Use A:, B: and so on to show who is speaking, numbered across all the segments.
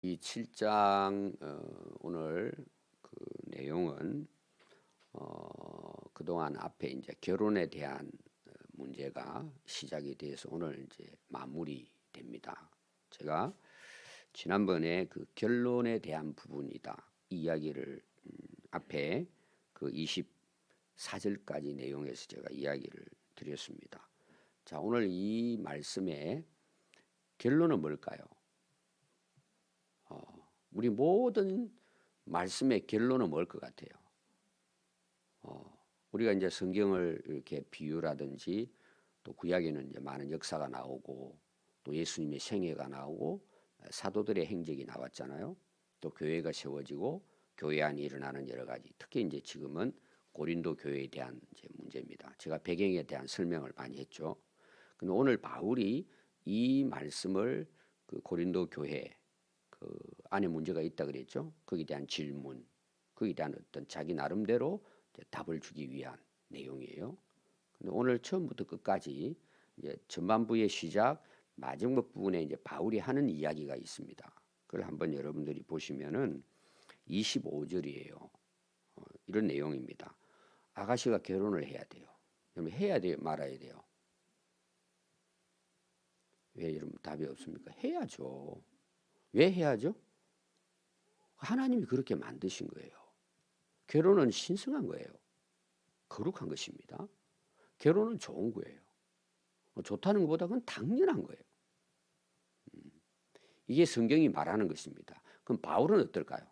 A: 이 7장 오늘 그 내용은 그동안 앞에 이제 결혼에 대한 문제가 시작이 돼서 오늘 이제 마무리됩니다. 제가 지난번에 그 결론에 대한 부분이다 이 이야기를 앞에 그 24절까지 내용에서 제가 이야기를 드렸습니다. 자, 오늘 이 말씀의 결론은 뭘까요? 우리 모든 말씀의 결론은 뭘 것 같아요? 우리가 이제 성경을 이렇게 비유라든지 또 구약에는 이제 많은 역사가 나오고 또 예수님의 생애가 나오고 사도들의 행적이 나왔잖아요. 또 교회가 세워지고 교회 안에 일어나는 여러 가지, 특히 이제 지금은 고린도 교회에 대한 이제 문제입니다. 제가 배경에 대한 설명을 많이 했죠. 근데 오늘 바울이 이 말씀을 그 고린도 교회 그 안에 문제가 있다 그랬죠. 거기에 대한 질문, 거기에 대한 어떤 자기 나름대로 답을 주기 위한 내용이에요. 근데 오늘 처음부터 끝까지 이제 전반부의 시작, 마지막 부분에 이제 바울이 하는 이야기가 있습니다. 그걸 한번 여러분들이 보시면은 25절이에요. 이런 내용입니다. 아가씨가 결혼을 해야 돼요. 그러면 해야 돼요, 말아야 돼요? 왜 여러분 답이 없습니까? 해야죠. 왜 해야죠? 하나님이 그렇게 만드신 거예요. 결혼은 신성한 거예요. 거룩한 것입니다. 결혼은 좋은 거예요. 좋다는 것보다 그건 당연한 거예요. 이게 성경이 말하는 것입니다. 그럼 바울은 어떨까요?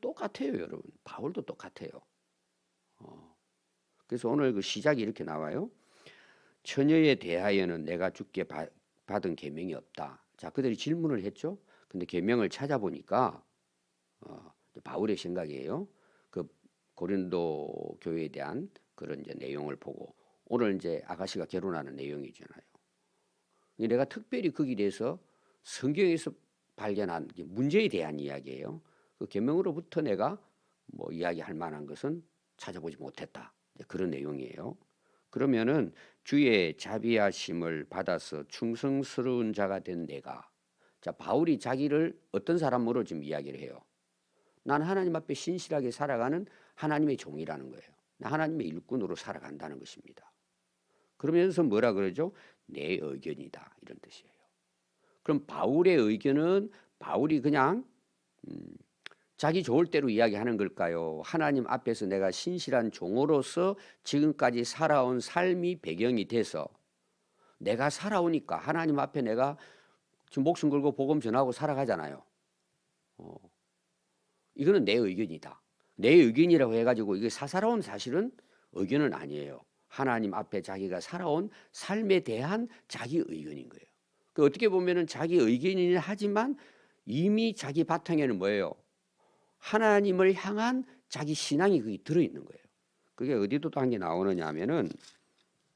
A: 똑같아요, 여러분. 바울도 똑같아요. 그래서 오늘 그 시작이 이렇게 나와요. 처녀에 대하여는 내가 주께 받은 계명이 없다. 자, 그들이 질문을 했죠. 근데 계명을 찾아보니까 바울의 생각이에요. 그 고린도 교회에 대한 그런 이제 내용을 보고 오늘 이제 아가씨가 결혼하는 내용이잖아요. 내가 특별히 거기에 대해서 성경에서 발견한 문제에 대한 이야기예요. 그 계명으로부터 내가 뭐 이야기할 만한 것은 찾아보지 못했다. 그런 내용이에요. 그러면은 주의 자비하심을 받아서 충성스러운 자가 된 내가, 자, 바울이 자기를 어떤 사람으로 지금 이야기를 해요? 난 하나님 앞에 신실하게 살아가는 하나님의 종이라는 거예요. 하나님의 일꾼으로 살아간다는 것입니다. 그러면서 뭐라 그러죠? 내 의견이다, 이런 뜻이에요. 그럼 바울의 의견은 바울이 그냥 자기 좋을 대로 이야기하는 걸까요? 하나님 앞에서 내가 신실한 종으로서 지금까지 살아온 삶이 배경이 돼서 내가 살아오니까 하나님 앞에 내가 지금 목숨 걸고 복음 전하고 살아가잖아요. 이거는 내 의견이다. 내 의견이라고 해가지고 이게 사사로운 사실은 의견은 아니에요. 하나님 앞에 자기가 살아온 삶에 대한 자기 의견인 거예요. 그 어떻게 보면은 자기 의견이긴 하지만 이미 자기 바탕에는 뭐예요? 하나님을 향한 자기 신앙이 거기 들어있는 거예요. 그게 어디도 단계 나오느냐 하면은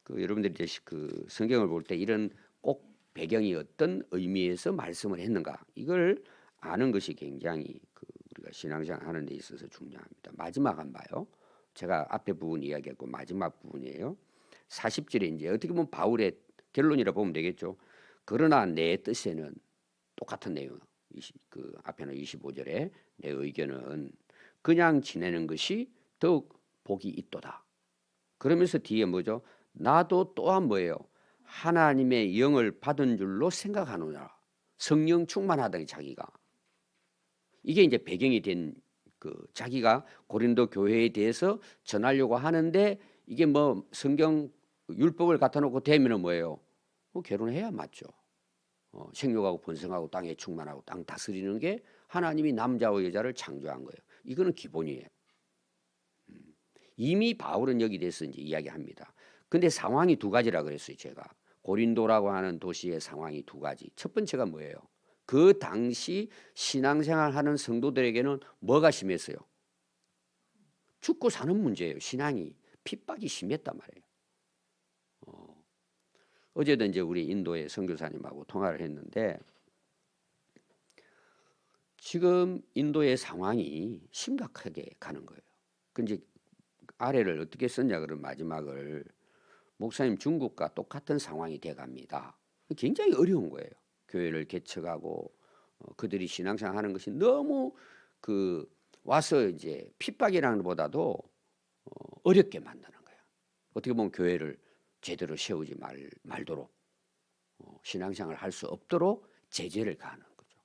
A: 그 여러분들이 이제 그 성경을 볼 때 이런 꼭 배경이 어떤 의미에서 말씀을 했는가 이걸 아는 것이 굉장히 그 우리가 신앙생활 하는 데 있어서 중요합니다. 마지막 한 봐요. 제가 앞에 부분 이야기했고 마지막 부분이에요. 40절에 이제 어떻게 보면 바울의 결론이라 보면 되겠죠. 그러나 내 뜻에는 똑같은 내용. 그 앞에는 25절에 내 의견은 그냥 지내는 것이 더욱 복이 있도다. 그러면서 뒤에 뭐죠? 나도 또한 뭐예요? 하나님의 영을 받은 줄로 생각하노라. 성령 충만하다 자기가. 이게 이제 배경이 된 그 자기가 고린도 교회에 대해서 전하려고 하는데 이게 뭐 성경 율법을 갖다 놓고 되면은 뭐예요? 결혼해야 맞죠. 생육하고 번성하고 땅에 충만하고 땅 다스리는 게 하나님이 남자와 여자를 창조한 거예요. 이거는 기본이에요. 이미 바울은 여기 대해서 이제 이야기합니다. 근데 상황이 두 가지라 그랬어요, 제가. 고린도라고 하는 도시의 상황이 두 가지. 첫 번째가 뭐예요? 그 당시 신앙생활 하는 성도들에게는 뭐가 심했어요? 죽고 사는 문제예요. 신앙이 핍박이 심했단 말이에요. 어제도 이제 우리 인도의 선교사님하고 통화를 했는데 지금 인도의 상황이 심각하게 가는 거예요. 그 이제 아래를 어떻게 썼냐 그런 마지막을 목사님 중국과 똑같은 상황이 돼갑니다. 굉장히 어려운 거예요. 교회를 개척하고 그들이 신앙생활 하는 것이 너무 그 와서 이제 핍박이라는 것보다도 어렵게 만드는 거야. 어떻게 보면 교회를 제대로 세우지 말도록 신앙생활을 할 수 없도록 제재를 가하는 거죠.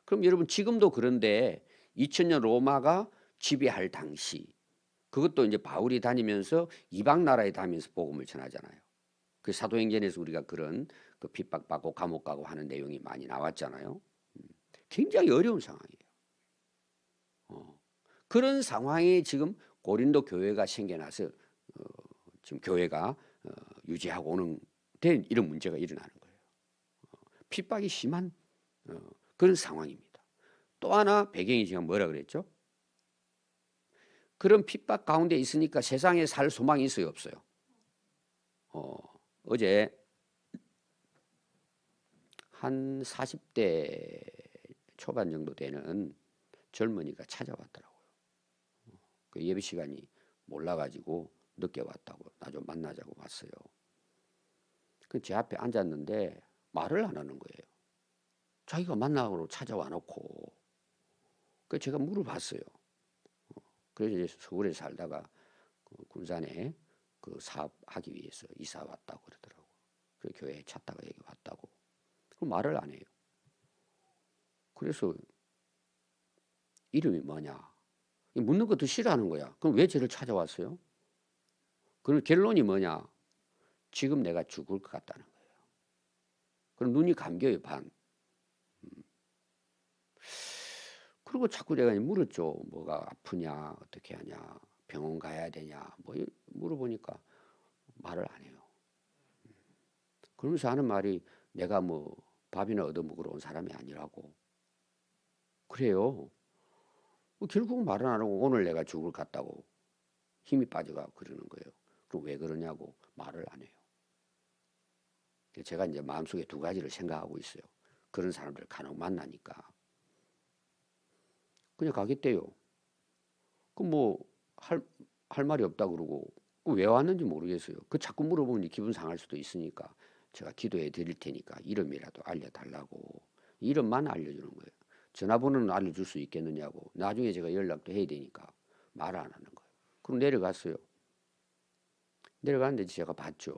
A: 그럼 여러분 지금도 그런데 2000년 로마가 지배할 당시 그것도 이제 바울이 다니면서 이방 나라에 다니면서 복음을 전하잖아요. 그 사도행전에서 우리가 그런 그 핍박받고 감옥 가고 하는 내용이 많이 나왔잖아요. 굉장히 어려운 상황이에요. 그런 상황에 지금 고린도 교회가 생겨나서 지금 교회가 유지하고 오는 데 이런 문제가 일어나는 거예요. 핍박이 심한 그런 상황입니다. 또 하나 배경이 지금 뭐라 그랬죠? 그런 핍박 가운데 있으니까 세상에 살 소망이 있어요, 없어요? 어제 한 40대 초반 정도 되는 젊은이가 찾아왔더라고요. 그 예배 시간이 몰라가지고 늦게 왔다고 나 좀 만나자고 왔어요. 그 제 앞에 앉았는데 말을 안 하는 거예요. 자기가 만나러 찾아와 놓고 그 제가 물어봤어요. 그래서 이제 서울에 살다가 그 군산에 그 사업하기 위해서 이사 왔다고 그러더라고. 그 교회에 찾다가 여기 왔다고. 그럼 말을 안 해요. 그래서 이름이 뭐냐? 묻는 것도 싫어하는 거야. 그럼 왜 쟤를 찾아왔어요? 그럼 결론이 뭐냐? 지금 내가 죽을 것 같다는 거예요. 그럼 눈이 감겨요, 반. 그리고 자꾸 내가 물었죠. 뭐가 아프냐, 어떻게 하냐, 병원 가야 되냐, 뭐 물어보니까 말을 안 해요. 그러면서 하는 말이 내가 뭐 밥이나 얻어먹으러 온 사람이 아니라고. 그래요. 결국 말은 안 하고 오늘 내가 죽을 것 같다고 힘이 빠져가 그러는 거예요. 그럼 왜 그러냐고 말을 안 해요. 제가 이제 마음속에 두 가지를 생각하고 있어요. 그런 사람들 간혹 만나니까. 그냥 가겠대요. 그럼 뭐 할 말이 없다 그러고 왜 왔는지 모르겠어요. 그 자꾸 물어보니 기분 상할 수도 있으니까 제가 기도해 드릴 테니까 이름이라도 알려달라고. 이름만 알려주는 거예요. 전화번호는 알려줄 수 있겠느냐고. 나중에 제가 연락도 해야 되니까 말을 안 하는 거예요. 그럼 내려갔어요. 내려갔는데 제가 봤죠.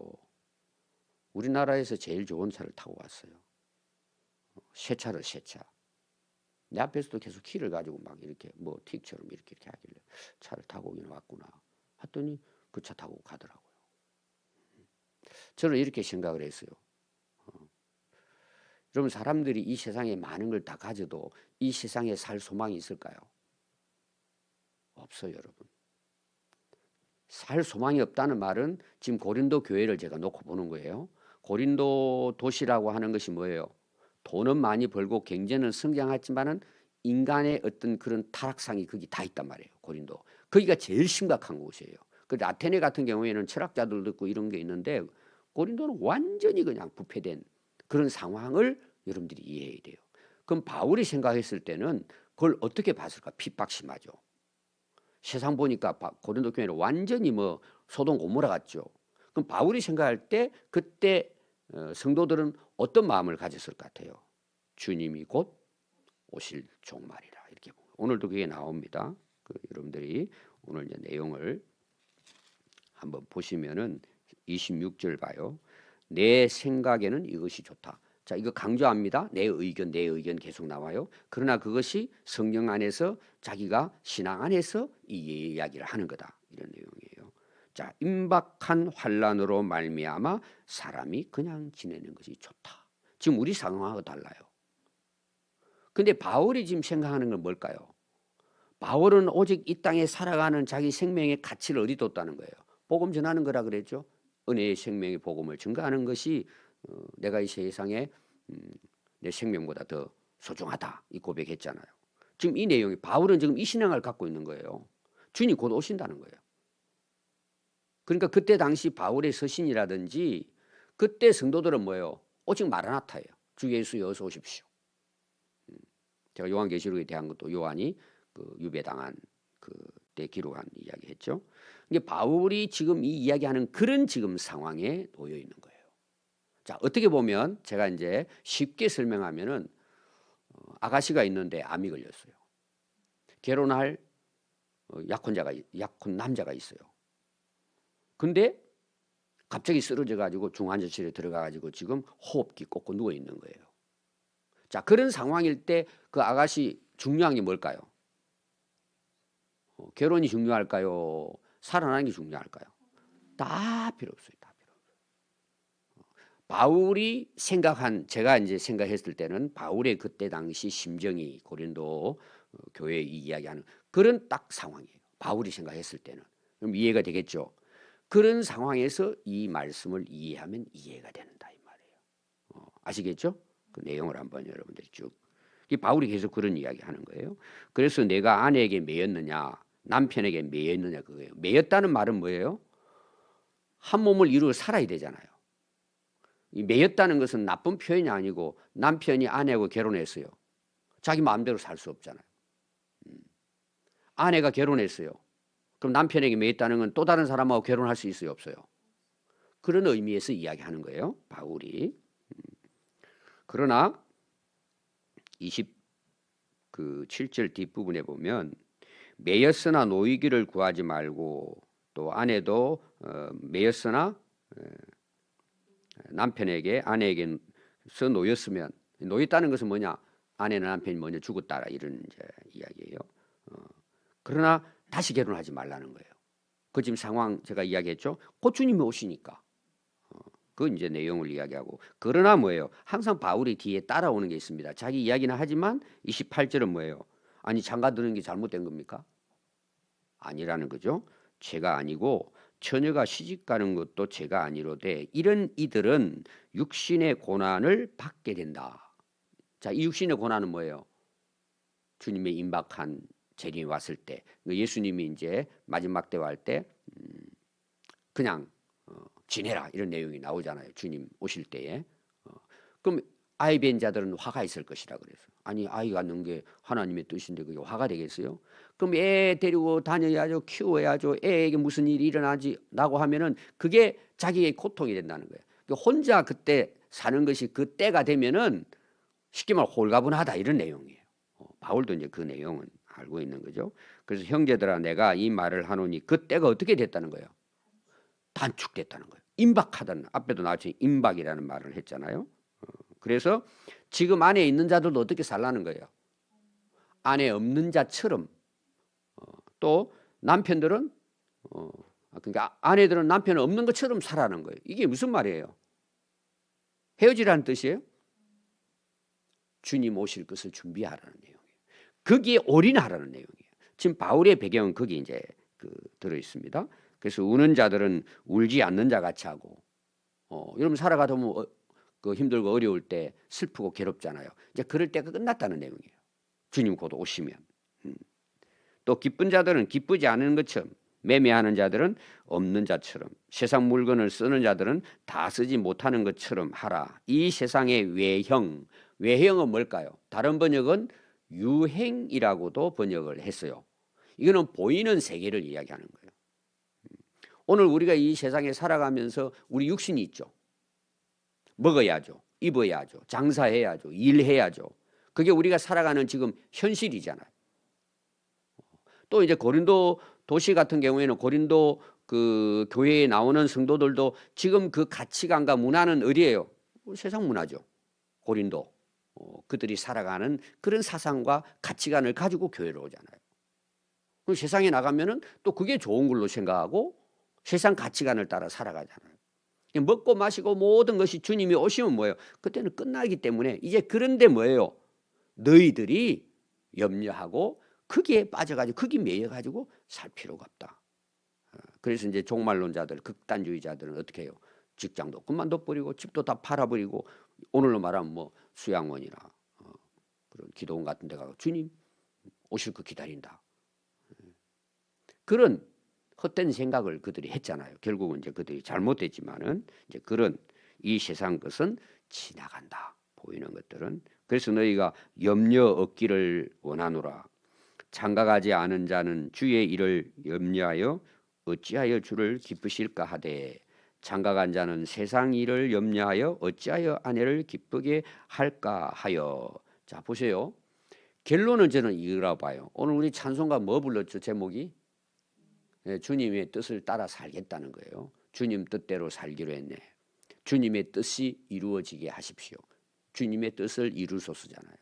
A: 우리나라에서 제일 좋은 차를 타고 왔어요. 새 차를 새 차. 내 앞에서도 계속 키를 가지고 막 이렇게 뭐 틱처럼 이렇게 하길래 차를 타고 오긴 왔구나 했더니 그 차 타고 가더라고요. 저는 이렇게 생각을 했어요. 여러분 사람들이 이 세상에 많은 걸 다 가져도 이 세상에 살 소망이 있을까요? 없어요, 여러분. 살 소망이 없다는 말은 지금 고린도 교회를 제가 놓고 보는 거예요. 고린도 도시라고 하는 것이 뭐예요? 돈은 많이 벌고 경제는 성장했지만은 인간의 어떤 그런 타락상이 거기 다 있단 말이에요. 고린도. 거기가 제일 심각한 곳이에요. 그런데 아테네 같은 경우에는 철학자들도 있고 이런 게 있는데 고린도는 완전히 그냥 부패된 그런 상황을 여러분들이 이해해야 돼요. 그럼 바울이 생각했을 때는 그걸 어떻게 봤을까? 핍박 심하죠. 세상 보니까 고린도 교회는 완전히 뭐 소돔 고모라 같죠. 그럼 바울이 생각할 때 그때 성도들은 어떤 마음을 가졌을 것 같아요? 주님이 곧 오실 종말이라 이렇게 보고 오늘도 그게 나옵니다. 여러분들이 오늘 이제 내용을 한번 보시면은 26절 봐요. 내 생각에는 이것이 좋다. 자, 이거 강조합니다. 내 의견 계속 나와요. 그러나 그것이 성령 안에서 자기가 신앙 안에서 이 이야기를 하는 거다. 이런 내용이에요. 자, 임박한 환란으로 말미암아 사람이 그냥 지내는 것이 좋다. 지금 우리 상황하고 달라요. 근데 바울이 지금 생각하는 건 뭘까요? 바울은 오직 이 땅에 살아가는 자기 생명의 가치를 어디 뒀다는 거예요? 복음 전하는 거라 그랬죠. 은혜의 생명의 복음을 증거하는 것이 내가 이 세상에 내 생명보다 더 소중하다 이 고백했잖아요. 지금 이 내용이 바울은 지금 이 신앙을 갖고 있는 거예요. 주님 곧 오신다는 거예요. 그러니까 그때 당시 바울의 서신이라든지 그때 성도들은 뭐예요? 오직 마라나타예요. 주 예수 어서 오십시오. 제가 요한계시록에 대한 것도 요한이 그 유배당한 그때 기록한 이야기했죠. 이게 바울이 지금 이 이야기하는 그런 지금 상황에 놓여 있는 거예요. 자, 어떻게 보면 제가 이제 쉽게 설명하면은 아가씨가 있는데 암이 걸렸어요. 결혼할 약혼 남자가 있어요. 근데 갑자기 쓰러져 가지고 중환자실에 들어가 가지고 지금 호흡기 꽂고 누워 있는 거예요. 자, 그런 상황일 때 그 아가씨 중요한 게 뭘까요? 결혼이 중요할까요? 살아나는 게 중요할까요? 다 필요 없어요. 다 필요 없어요. 바울이 제가 이제 생각했을 때는 바울의 그때 당시 심정이 고린도 교회에 이야기하는 그런 딱 상황이에요. 바울이 생각했을 때는. 그럼 이해가 되겠죠? 그런 상황에서 이 말씀을 이해하면 이해가 된다 이 말이에요. 아시겠죠? 그 내용을 한번 여러분들이 쭉. 이 바울이 계속 그런 이야기 하는 거예요. 그래서 내가 아내에게 매였느냐 남편에게 매였느냐 그거예요. 매였다는 말은 뭐예요? 한 몸을 이루어 살아야 되잖아요. 이 매였다는 것은 나쁜 표현이 아니고 남편이 아내하고 결혼했어요. 자기 마음대로 살 수 없잖아요. 아내가 결혼했어요. 그럼 남편에게 매였다는 건 또 다른 사람하고 결혼할 수 있어요, 없어요? 그런 의미에서 이야기하는 거예요, 바울이. 그러나 27절 뒷부분에 보면 매였으나 노이기를 구하지 말고 또 아내도 매였으나 남편에게 아내에게서 놓였으면 놓였다는 것은 뭐냐? 아내는 남편이 먼저 죽었다라 이런 이제 이야기예요. 그러나 다시 결혼하지 말라는 거예요. 그 지금 상황 제가 이야기했죠. 곧 주님이 오시니까. 그 이제 내용을 이야기하고 그러나 뭐예요? 항상 바울이 뒤에 따라오는 게 있습니다. 자기 이야기는 하지만 28절은 뭐예요? 아니 장가 드는 게 잘못된 겁니까? 아니라는 거죠. 죄가 아니고 처녀가 시집 가는 것도 죄가 아니로되 이런 이들은 육신의 고난을 받게 된다. 자, 이 육신의 고난은 뭐예요? 주님의 임박한 재림이 왔을 때 예수님이 이제 마지막 때와 할 때 그냥 지내라 이런 내용이 나오잖아요. 주님 오실 때에. 그럼 아이 뵌 자들은 화가 있을 것이라 그래서. 아니 아이가 낳는 게 하나님의 뜻인데 그게 화가 되겠어요? 그럼 애 데리고 다녀야죠. 키워야죠. 애에게 무슨 일이 일어나고 하면은 그게 자기의 고통이 된다는 거예요. 그러니까 혼자 그때 사는 것이 그 때가 되면은 쉽게 말해 홀가분하다 이런 내용이에요. 바울도 이제 그 내용은 알고 있는 거죠. 그래서 형제들아 내가 이 말을 하노니 그 때가 어떻게 됐다는 거예요? 단축됐다는 거예요. 임박하다는 앞에도 나왔지만 임박이라는 말을 했잖아요. 그래서 지금 안에 있는 자들도 어떻게 살라는 거예요? 안에 없는 자처럼. 또 남편들은 그러니까 아내들은 남편 없는 것처럼 살아는 거예요. 이게 무슨 말이에요? 헤어지라는 뜻이에요? 주님 오실 것을 준비하라는 내용이에요. 거기에 올인하라는 내용이에요. 지금 바울의 배경은 거기 이제 들어 있습니다. 그래서 우는 자들은 울지 않는 자 같이 하고, 여러분 살아가다 보면 힘들고 어려울 때 슬프고 괴롭잖아요. 이제 그럴 때가 끝났다는 내용이에요. 주님 곧 오시면. 또 기쁜 자들은 기쁘지 않은 것처럼, 매매하는 자들은 없는 자처럼, 세상 물건을 쓰는 자들은 다 쓰지 못하는 것처럼 하라. 이 세상의 외형은 뭘까요? 다른 번역은 유행이라고도 번역을 했어요. 이거는 보이는 세계를 이야기하는 거예요. 오늘 우리가 이 세상에 살아가면서 우리 육신이 있죠. 먹어야죠. 입어야죠. 장사해야죠. 일해야죠. 그게 우리가 살아가는 지금 현실이잖아요. 또 이제 고린도 도시 같은 경우에는 고린도 그 교회에 나오는 성도들도 지금 그 가치관과 문화는 어디예요? 세상 문화죠. 고린도. 그들이 살아가는 그런 사상과 가치관을 가지고 교회로 오잖아요. 그럼 세상에 나가면은 또 그게 좋은 걸로 생각하고 세상 가치관을 따라 살아가잖아요. 먹고 마시고 모든 것이 주님이 오시면 뭐예요? 그때는 끝나기 때문에 이제 그런데 뭐예요? 너희들이 염려하고 거기에 빠져가지고 거기 매여가지고 살 필요가 없다. 그래서 이제 종말론자들, 극단주의자들은 어떻게 해요? 직장도 그만둬버리고 집도 다 팔아버리고 오늘로 말하면 뭐 수양원이나 그런 기도원 같은 데 가서 주님 오실 거 기다린다. 그런 헛된 생각을 그들이 했잖아요. 결국은 이제 그들이 잘못됐지만은 이제 그런 이 세상 것은 지나간다. 보이는 것들은. 그래서 너희가 염려 얻기를 원하노라. 장가가지 않은 자는 주의 일을 염려하여 어찌하여 주를 기쁘실까 하되 장가간 자는 세상 일을 염려하여 어찌하여 아내를 기쁘게 할까 하여. 자 보세요. 결론은 저는 이거라고 봐요. 오늘 우리 찬송가 뭐 불렀죠? 제목이? 네, 주님의 뜻을 따라 살겠다는 거예요. 주님 뜻대로 살기로 했네. 주님의 뜻이 이루어지게 하십시오. 주님의 뜻을 이루소서잖아요.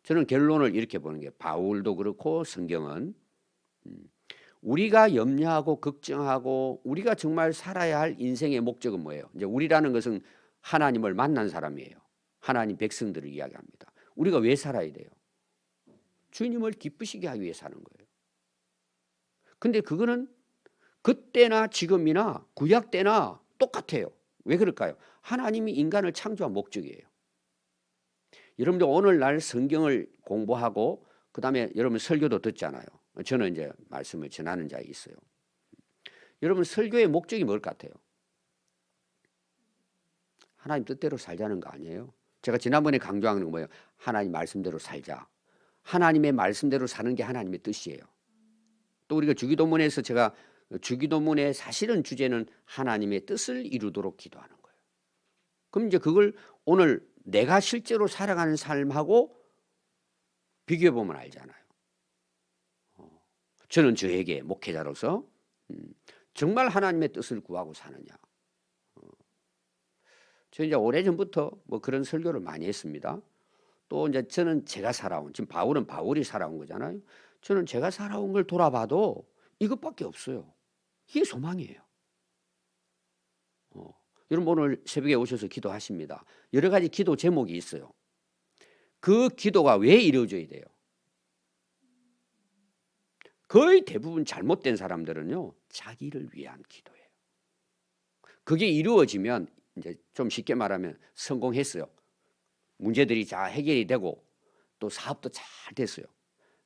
A: 저는 결론을 이렇게 보는 게 바울도 그렇고 성경은 우리가 염려하고 걱정하고 우리가 정말 살아야 할 인생의 목적은 뭐예요? 이제 우리라는 것은 하나님을 만난 사람이에요. 하나님 백성들을 이야기합니다. 우리가 왜 살아야 돼요? 주님을 기쁘시게 하기 위해 사는 거예요. 근데 그거는 그때나 지금이나 구약 때나 똑같아요. 왜 그럴까요? 하나님이 인간을 창조한 목적이에요. 여러분들 오늘날 성경을 공부하고 그다음에 여러분 설교도 듣잖아요. 저는 이제 말씀을 전하는 자에 있어요. 여러분 설교의 목적이 뭘 같아요? 하나님 뜻대로 살자는 거 아니에요? 제가 지난번에 강조하는 건 뭐예요? 하나님 말씀대로 살자. 하나님의 말씀대로 사는 게 하나님의 뜻이에요. 또 우리가 주기도문에서 제가 주기도문의 사실은 주제는 하나님의 뜻을 이루도록 기도하는 거예요. 그럼 이제 그걸 오늘 내가 실제로 살아가는 삶하고 비교해 보면 알잖아요. 저는 저에게 목회자로서 정말 하나님의 뜻을 구하고 사느냐. 저 이제 오래전부터 뭐 그런 설교를 많이 했습니다. 또 이제 저는 제가 살아온, 지금 바울은 바울이 살아온 거잖아요. 저는 제가 살아온 걸 돌아봐도 이것밖에 없어요. 이게 소망이에요. 여러분 오늘 새벽에 오셔서 기도하십니다. 여러 가지 기도 제목이 있어요. 그 기도가 왜 이루어져야 돼요? 거의 대부분 잘못된 사람들은요, 자기를 위한 기도예요. 그게 이루어지면 이제 좀 쉽게 말하면 성공했어요. 문제들이 다 해결이 되고 또 사업도 잘 됐어요.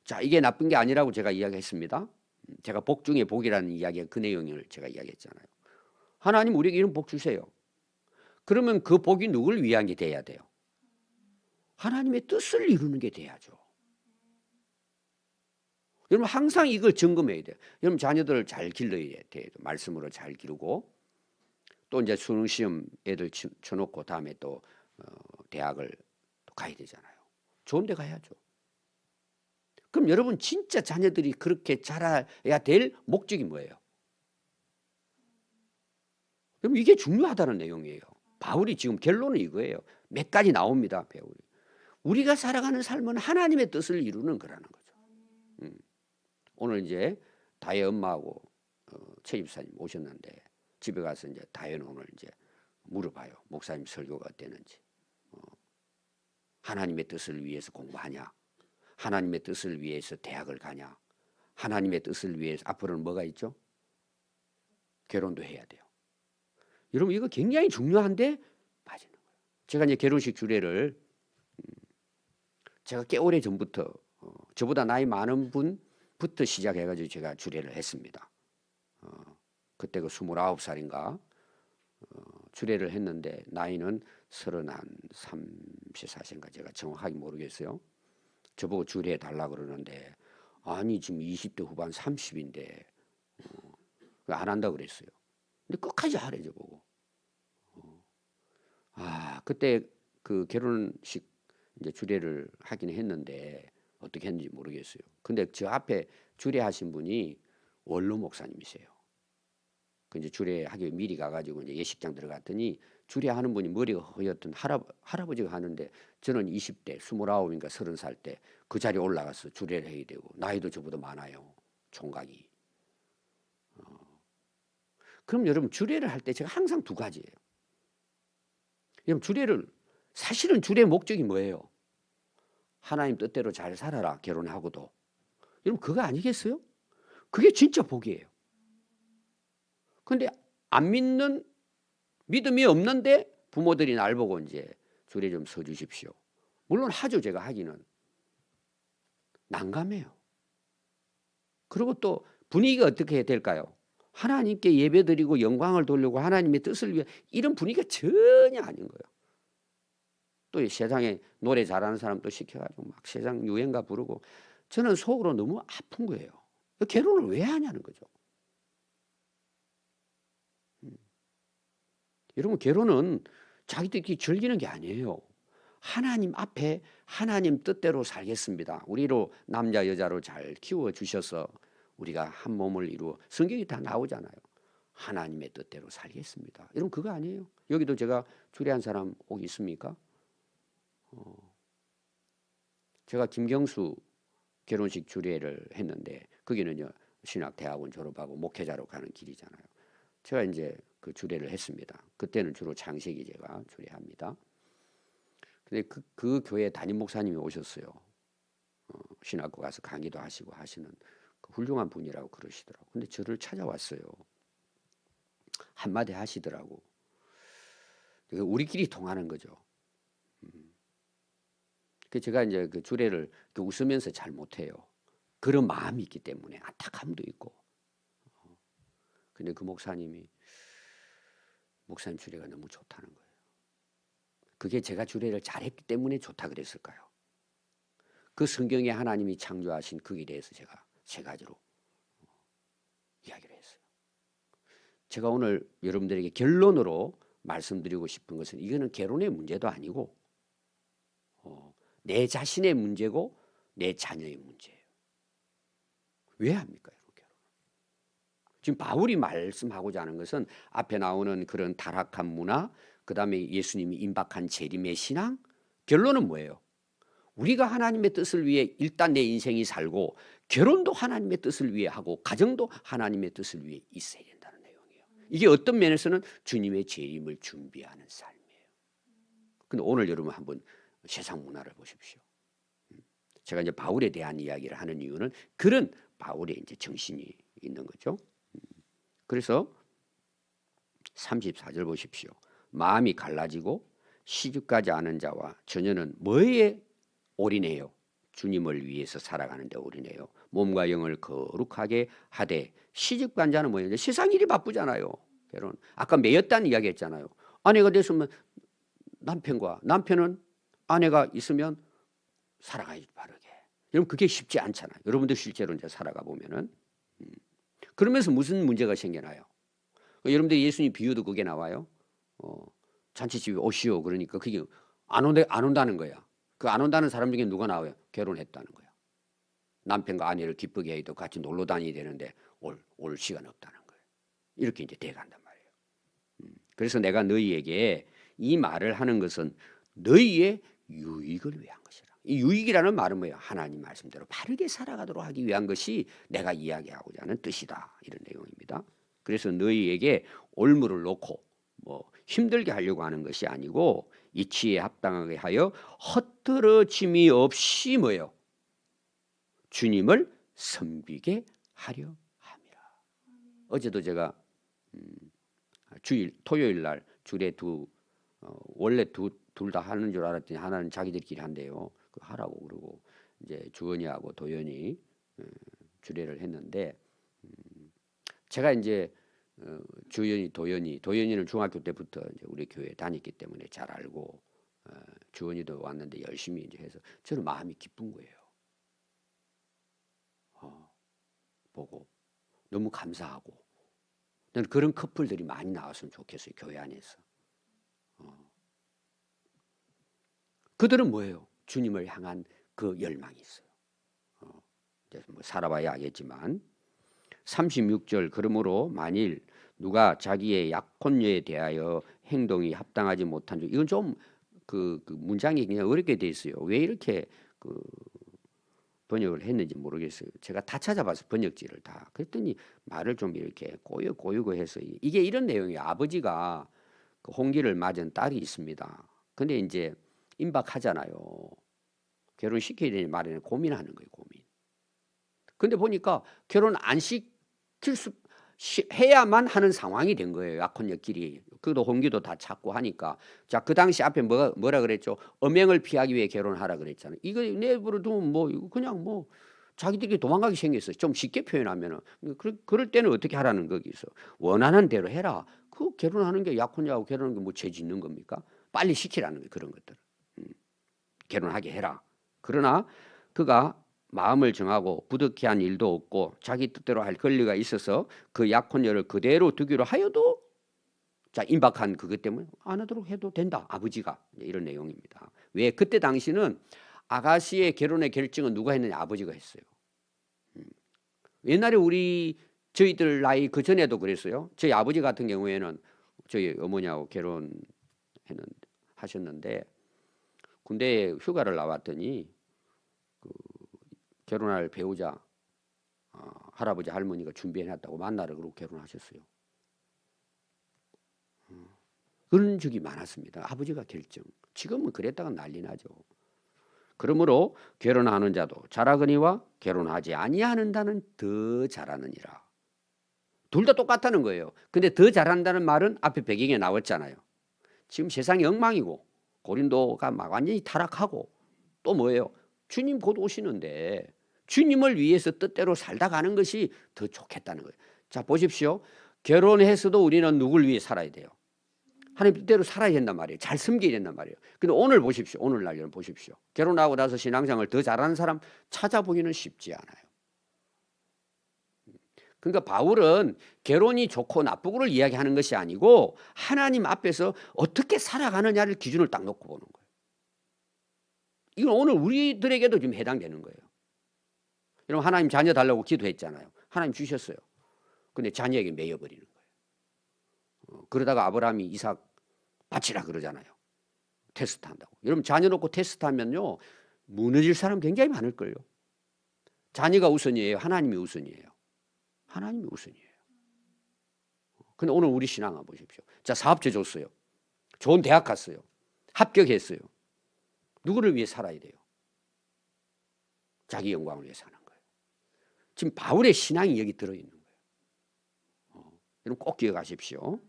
A: 자, 이게 나쁜 게 아니라고 제가 이야기했습니다. 제가 복 중에 복이라는 이야기의 그 내용을 제가 이야기했잖아요. 하나님 우리에게 이런 복 주세요. 그러면 그 복이 누굴 위한 게 돼야 돼요? 하나님의 뜻을 이루는 게 돼야죠. 여러분 항상 이걸 점검해야 돼요. 여러분 자녀들을 잘 길러야 돼요. 말씀으로 잘 기르고 또 이제 수능 시험 애들 쳐놓고 다음에 또 대학을 또 가야 되잖아요. 좋은 데 가야죠. 그럼 여러분 진짜 자녀들이 그렇게 자라야 될 목적이 뭐예요? 그럼 이게 중요하다는 내용이에요. 바울이 지금 결론은 이거예요. 몇 가지 나옵니다. 배우리. 우리가 살아가는 삶은 하나님의 뜻을 이루는 거라는 거죠. 오늘 이제 다혜 엄마하고 최 집사님 오셨는데 집에 가서 이제 다혜는 오늘 이제 물어봐요. 목사님 설교가 어땠는지. 하나님의 뜻을 위해서 공부하냐? 하나님의 뜻을 위해서 대학을 가냐? 하나님의 뜻을 위해서 앞으로는 뭐가 있죠? 결혼도 해야 돼요. 여러분 이거 굉장히 중요한데 빠지는 거예요. 제가 이제 결혼식 주례를 제가 꽤 오래 전부터 저보다 나이 많은 분부터 시작해가지고 제가 주례를 했습니다. 그때 그 29살인가 주례를 했는데 나이는 33, 34인가 제가 정확하게 모르겠어요. 저보고 주례해 달라고 그러는데 아니 지금 20대 후반 30인데 안 한다고 그랬어요. 근데 끝까지 하래 저보고. 그때 그 결혼식 이제 주례를 하긴 했는데 어떻게 했는지 모르겠어요. 근데 저 앞에 주례하신 분이 원로 목사님이세요. 그 이제 주례하기 미리 가가지고 이제 예식장 들어갔더니 주례하는 분이 머리가 허옇던 할아버지가 하는데 저는 20대 29인가 30살 때 그 자리에 올라가서 주례를 해야 되고 나이도 저보다 많아요. 총각이. 그럼 여러분 주례를 할 때 제가 항상 두 가지예요. 여러분 주례를 사실은 주례 목적이 뭐예요? 하나님 뜻대로 잘 살아라 결혼하고도. 여러분 그거 아니겠어요? 그게 진짜 복이에요. 그런데 안 믿는 믿음이 없는데 부모들이 날 보고 이제 주례 좀 서주십시오. 물론 하죠. 제가 하기는. 난감해요. 그리고 또 분위기가 어떻게 될까요? 하나님께 예배드리고 영광을 돌리고 하나님의 뜻을 위해 이런 분위기가 전혀 아닌 거예요. 또 세상에 노래 잘하는 사람도 시켜가지고 막 세상 유행가 부르고 저는 속으로 너무 아픈 거예요. 결혼을 왜 하냐는 거죠. 여러분 결혼은 자기들끼리 즐기는 게 아니에요. 하나님 앞에 하나님 뜻대로 살겠습니다. 우리로 남자 여자로 잘 키워 주셔서 우리가 한 몸을 이루어 성경이 다 나오잖아요. 하나님의 뜻대로 살겠습니다. 여러분 그거 아니에요? 여기도 제가 주례한 사람 혹 있습니까? 제가 김경수 결혼식 주례를 했는데 거기는요 신학대학원 졸업하고 목회자로 가는 길이잖아요. 제가 이제 그 주례를 했습니다. 그때는 주로 창세기 제가 주례합니다. 근데 그 교회 담임 목사님이 오셨어요. 신학교 가서 강의도 하시고 하시는 그 훌륭한 분이라고 그러시더라고. 근데 저를 찾아왔어요. 한마디 하시더라고. 우리끼리 통하는 거죠. 그 제가 이제 그 주례를 웃으면서 잘 못해요. 그런 마음이 있기 때문에 안타까움도 있고. 근데 그 목사님 주례가 너무 좋다는 거예요. 그게 제가 주례를 잘했기 때문에 좋다 그랬을까요? 그 성경에 하나님이 창조하신 그에 대해서 제가 세 가지로 이야기를 했어요. 제가 오늘 여러분들에게 결론으로 말씀드리고 싶은 것은 이거는 결혼의 문제도 아니고 내 자신의 문제고 내 자녀의 문제예요. 왜 합니까? 지금 바울이 말씀하고자 하는 것은 앞에 나오는 그런 타락한 문화, 그 다음에 예수님이 임박한 재림의 신앙, 결론은 뭐예요? 우리가 하나님의 뜻을 위해 일단 내 인생이 살고 결혼도 하나님의 뜻을 위해 하고 가정도 하나님의 뜻을 위해 있어야 된다는 내용이에요. 이게 어떤 면에서는 주님의 재림을 준비하는 삶이에요. 근데 오늘 여러분 한번 세상 문화를 보십시오. 제가 이제 바울에 대한 이야기를 하는 이유는 그런 바울의 이제 정신이 있는 거죠. 그래서 34절 보십시오. 마음이 갈라지고 시집가지 않은 자와 처녀는 뭐에 올인해요? 주님을 위해서 살아가는데 올인해요. 몸과 영을 거룩하게 하되 시집간 자는 뭐예요? 세상 일이 바쁘잖아요. 결혼. 아까 매였다는 이야기 했잖아요. 아내가 됐으면 남편은 아내가 있으면 살아가야지 바르게. 여러분 그게 쉽지 않잖아요. 여러분도 실제로 이제 살아가 보면은. 그러면서 무슨 문제가 생겨나요? 여러분들 예수님 비유도 그게 나와요. 잔치집에 오시오. 그러니까 그게 안 온다는 거야. 그 안 온다는 사람 중에 누가 나와요? 결혼했다는 거야. 남편과 아내를 기쁘게 해도 같이 놀러 다니야 되는데 올 시간 없다는 거예요. 이렇게 이제 돼간단 말이에요. 그래서 내가 너희에게 이 말을 하는 것은 너희의 유익을 위한 것이라. 이 유익이라는 말은 뭐예요? 하나님 말씀대로 바르게 살아가도록 하기 위한 것이 내가 이야기하고자 하는 뜻이다. 이런 내용입니다. 그래서 너희에게 올무를 놓고 힘들게 하려고 하는 것이 아니고 이치에 합당하게 하여 헛들어짐이 없이 뭐예요? 주님을 섬기게 하려 함이라. 어제도 제가 토요일 날 주례 원래 둘 다 하는 줄 알았더니 하나는 자기들끼리 한대요. 그 하라고 그러고 이제 주원이하고 도연이 주례를 했는데 제가 이제 도연이는 중학교 때부터 이제 우리 교회 다녔기 때문에 잘 알고 주원이도 왔는데 열심히 이제 해서 저는 마음이 기쁜 거예요. 보고 너무 감사하고 저는 그런 커플들이 많이 나왔으면 좋겠어요. 교회 안에서. 그들은 뭐예요? 주님을 향한 그 열망이 있어요. 이제 살아봐야 알겠지만 36절 그러므로 만일 누가 자기의 약혼녀에 대하여 행동이 합당하지 못한 줄 이건 좀 그 문장이 그냥 어렵게 돼 있어요. 왜 이렇게 번역을 했는지 모르겠어요. 제가 다 찾아봐서 번역지를 다 그랬더니 말을 좀 이렇게 꼬이고 해서 이게 이런 내용이에요. 아버지가 그 홍기를 맞은 딸이 있습니다. 근데 이제 임박하잖아요. 결혼시켜야 되는 말에 고민하는 거예요. 고민. 근데 보니까 결혼 안 해야만 하는 상황이 된 거예요. 약혼녀끼리. 그도 홍기도 다 찾고 하니까. 자, 그 당시 앞에 뭐라 그랬죠? 엄행을 피하기 위해 결혼하라 그랬잖아요. 이거 내버려 두면 그냥 자기들끼리 도망가기 생겼어요. 좀 쉽게 표현하면은. 그럴 때는 어떻게 하라는 거기서. 원하는 대로 해라. 그 결혼하는 게 약혼녀하고 결혼하는 게 죄 짓는 겁니까? 빨리 시키라는 거예요. 그런 것들. 결혼하게 해라. 그러나 그가 마음을 정하고 부득이 한 일도 없고 자기 뜻대로 할 권리가 있어서 그 약혼녀를 그대로 두기로 하여도 자, 임박한 그것 때문에 안 하도록 해도 된다. 아버지가 이런 내용입니다. 왜? 그때 당시는 아가씨의 결혼의 결정은 누가 했느냐? 아버지가 했어요. 옛날에 저희들 나이 그 전에도 그랬어요. 저희 아버지 같은 경우에는 저희 어머니하고 하셨는데 군대에 휴가를 나왔더니 그 결혼할 배우자 할아버지 할머니가 준비해놨다고 만나러 그러고 결혼하셨어요. 그런 적이 많았습니다. 아버지가 결정. 지금은 그랬다가 난리 나죠. 그러므로 결혼하는 자도 잘하거니와 결혼하지 아니하는 자는 더 잘하느니라. 둘 다 똑같다는 거예요. 근데 더 잘한다는 말은 앞에 배경에 나왔잖아요. 지금 세상이 엉망이고 고린도가 막 완전히 타락하고 또 뭐예요? 주님 곧 오시는데 주님을 위해서 뜻대로 살다 가는 것이 더 좋겠다는 거예요. 자, 보십시오. 결혼해서도 우리는 누굴 위해 살아야 돼요? 하나님 뜻대로 살아야 된단 말이에요. 잘 섬겨야 된단 말이에요. 근데 오늘 보십시오. 오늘날 여러분 보십시오. 결혼하고 나서 신앙생활을 더 잘하는 사람 찾아보기는 쉽지 않아요. 그러니까 바울은 결혼이 좋고 나쁘고를 이야기하는 것이 아니고 하나님 앞에서 어떻게 살아가느냐를 기준을 딱 놓고 보는 거예요. 이건 오늘 우리들에게도 좀 해당되는 거예요. 여러분 하나님 자녀 달라고 기도했잖아요. 하나님 주셨어요. 근데 자녀에게 매여버리는 거예요. 그러다가 아브라함이 이삭 바치라 그러잖아요. 테스트한다고. 여러분 자녀 놓고 테스트하면요. 무너질 사람 굉장히 많을걸요. 자녀가 우선이에요? 하나님이 우선이에요? 하나님이 우선이에요. 근데 오늘 우리 신앙 한번 보십시오. 자, 사업체 줬어요. 좋은 대학 갔어요. 합격했어요. 누구를 위해 살아야 돼요? 자기 영광을 위해 사는 거예요. 지금 바울의 신앙이 여기 들어있는 거예요. 여러분 꼭 기억하십시오.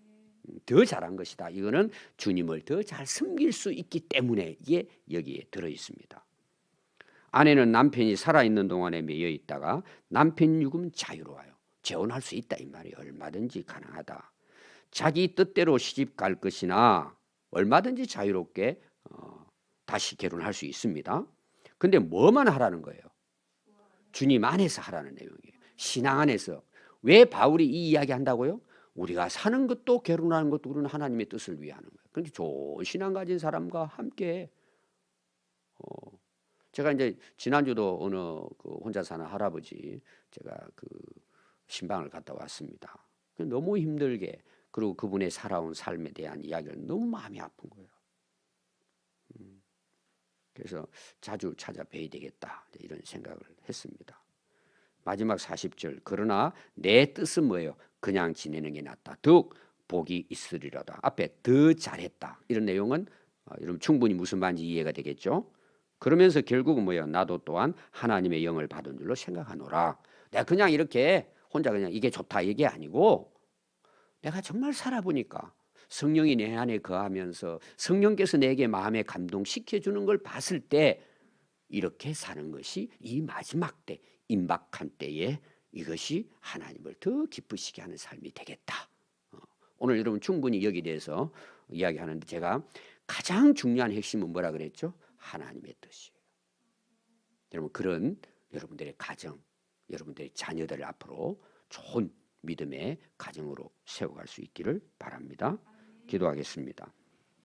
A: 더 잘한 것이다. 이거는 주님을 더 잘 섬길 수 있기 때문에 이게 여기에 들어있습니다. 아내는 남편이 살아있는 동안에 매여 있다가 남편 죽으면 자유로워요. 재혼할 수 있다 이 말이 얼마든지 가능하다. 자기 뜻대로 시집 갈 것이나 얼마든지 자유롭게 다시 결혼할 수 있습니다. 근데 뭐만 하라는 거예요? 주님 안에서 하라는 내용이에요. 신앙 안에서. 왜 바울이 이 이야기 한다고요? 우리가 사는 것도 결혼하는 것도 우리는 하나님의 뜻을 위해 하는 거예요. 그런데 좋은 신앙 가진 사람과 함께 제가 이제 지난주도 어느 혼자 사는 할아버지 제가 신방을 갔다 왔습니다. 너무 힘들게 그리고 그분의 살아온 삶에 대한 이야기를 너무 마음이 아픈 거예요. 그래서 자주 찾아뵈야 되겠다 이런 생각을 했습니다. 마지막 40절 그러나 내 뜻은 뭐예요? 그냥 지내는 게 낫다. 더욱 복이 있으리로다. 앞에 더 잘했다. 이런 내용은 여러분 충분히 무슨 말인지 이해가 되겠죠? 그러면서 결국은 뭐예요? 나도 또한 하나님의 영을 받은 줄로 생각하노라. 내가 그냥 이렇게 혼자 그냥 이게 좋다 이게 아니고 내가 정말 살아보니까 성령이 내 안에 거하면서 성령께서 내게 마음에 감동시켜주는 걸 봤을 때 이렇게 사는 것이 이 마지막 때 임박한 때에 이것이 하나님을 더 기쁘시게 하는 삶이 되겠다. 오늘 여러분 충분히 여기에 대해서 이야기하는데 제가 가장 중요한 핵심은 뭐라 그랬죠? 하나님의 뜻이에요. 여러분 그런 여러분들의 가정, 여러분들의 자녀들을 앞으로 좋은 믿음의 가정으로 세워갈 수 있기를 바랍니다. 기도하겠습니다.